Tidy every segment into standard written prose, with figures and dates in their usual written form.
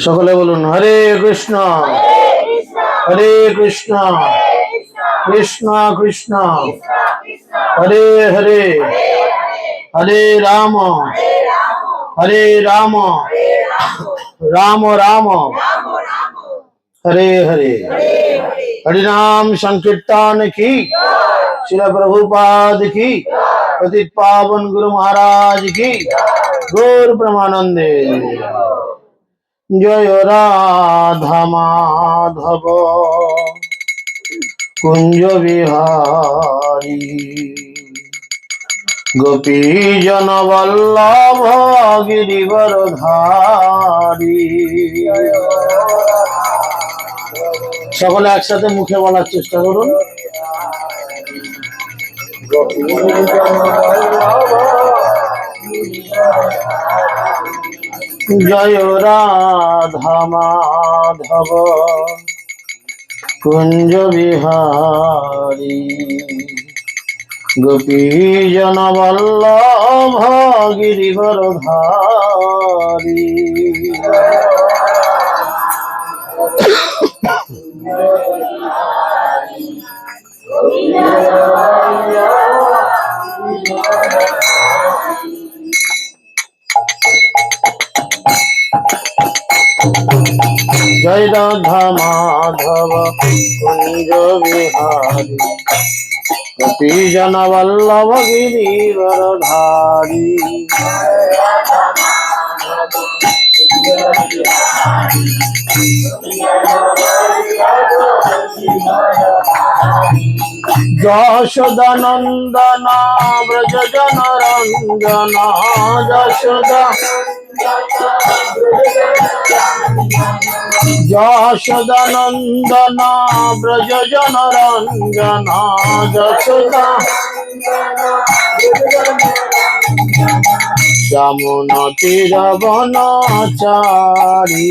সকলে বলুন হরে কৃষ্ণ হরে কৃষ্ণ কৃষ্ণ কৃষ্ণ হরে হরে হরে রাম রাম রাম हरे हरे हरिनाम संकीर्तन की श्री प्रभुपाद की पतित पावन गुरु महाराज की गौर प्रमानंदे जय राधा माधव कुंज विहारी गोपी जन वल्लभ गिरिवर धारी সকলে একসাথে মুখে বলার চেষ্টা করুন জয় রাধা মাধব কুঞ্জ বিহারী গোপী জন বল্লভ গিরিবর ধারী जय राधा माधव कुंज विहारी गोपी जन वल्लभ गिरिवर धारी যশোদা নন্দনা ব্রজ জন রঞ্জনা যশোদা যশোদা নন্দনা ব্রজ জন রঞ্জনা যশোদা যমুনা তীর বনচারী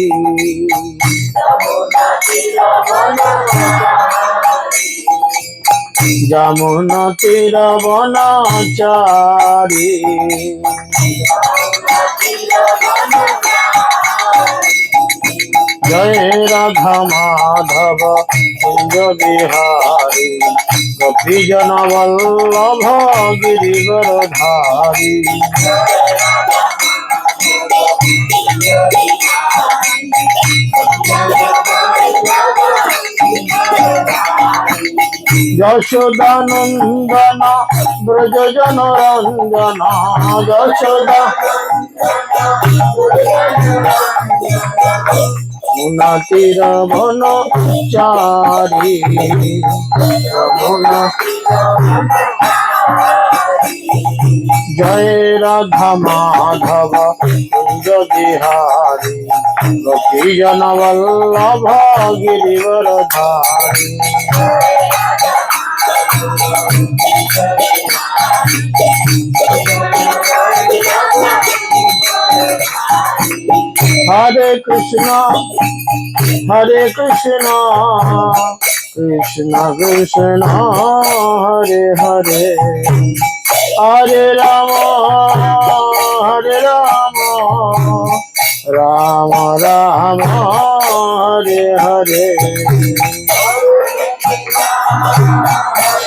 যমুনা তীর বনচারী जय राधा माधव कुंज बिहारी गोपी जन वल्लभ गिरिवर धारी यशोदा नंदन ब्रज जन रंजना यशोदा यमुना तीर वन चारी यमुना जय राधा माधव कुंज बिहारी गोपी जन वल्लभ गिरिवर धारी हरे कृष्णा कृष्ण कृष्ण हरे हरे हरे राम राम राम हरे हरे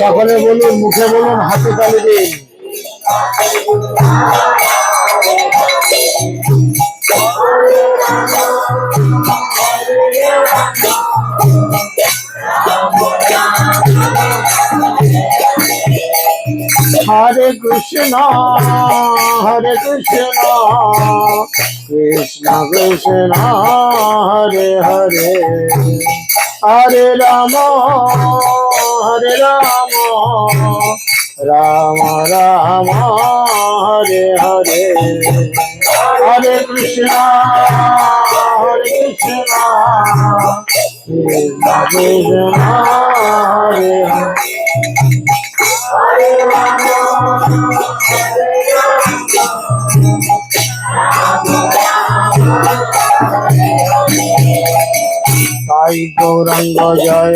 সকলে বলুন মুখে বলুন হাতে তালি দিন हरे कृष्ण कृष्ण कृष्ण हरे हरे हरे राम राम राम हरे हरे हरे कृष्ण कृष्ण कृष्ण हरे निताई गौरांग जय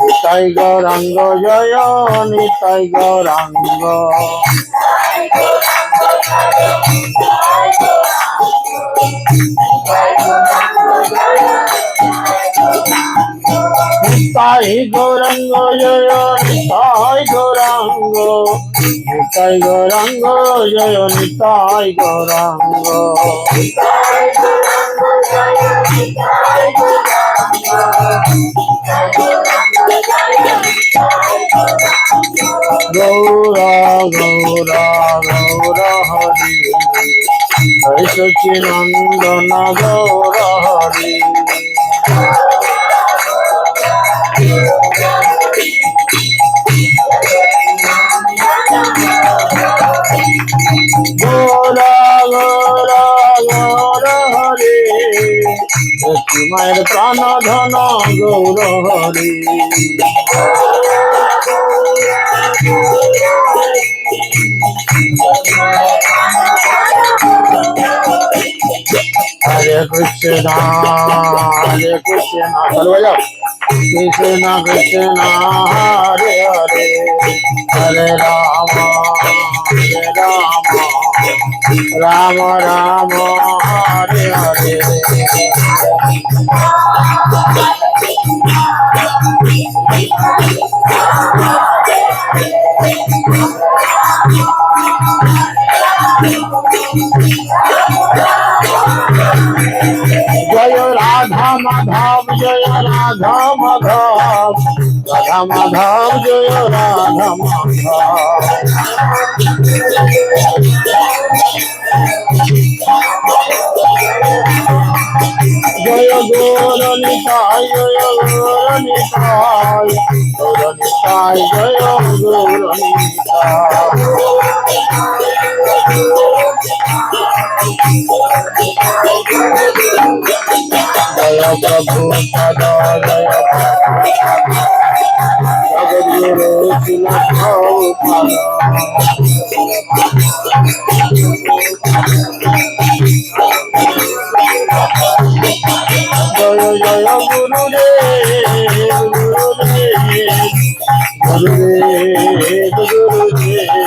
निताई गौरांग जय निताई गौरांग নিতাই গৌরাঙ্গ জয় নিতাই গৌরাঙ্গ, নিতাই গৌরাঙ্গ জয় নিতাই গৌরাঙ্গ। গৌরা গৌরা গৌরা হরি, হরি সচিনন্দন গৌরা হরি। গৌরা গৌরা গৌরা হরি, মায়ের প্রাণ ধন গৌর হরি। হরে কৃষ্ণ হরে কৃষ্ণ, চলো বাজাও। কৃষ্ণ কৃষ্ণ হরে হরে, হরে রাম রাম রাম হরে হরে। জয় রাধা মাধব জয় রাধা মাধব, রাধা মাধব জয় রাধা মাধব। জয় গৌর নিতাই জয় গৌর নিতাই, গৌর নিতাই জয় গৌর নিতাই। জয় প্রভু পদ জয় জগদ্গুরু শিল প্রভুপাদ। জয় জয় গুরুদেব গুরুদেব গুরুদেব গুরুদেব।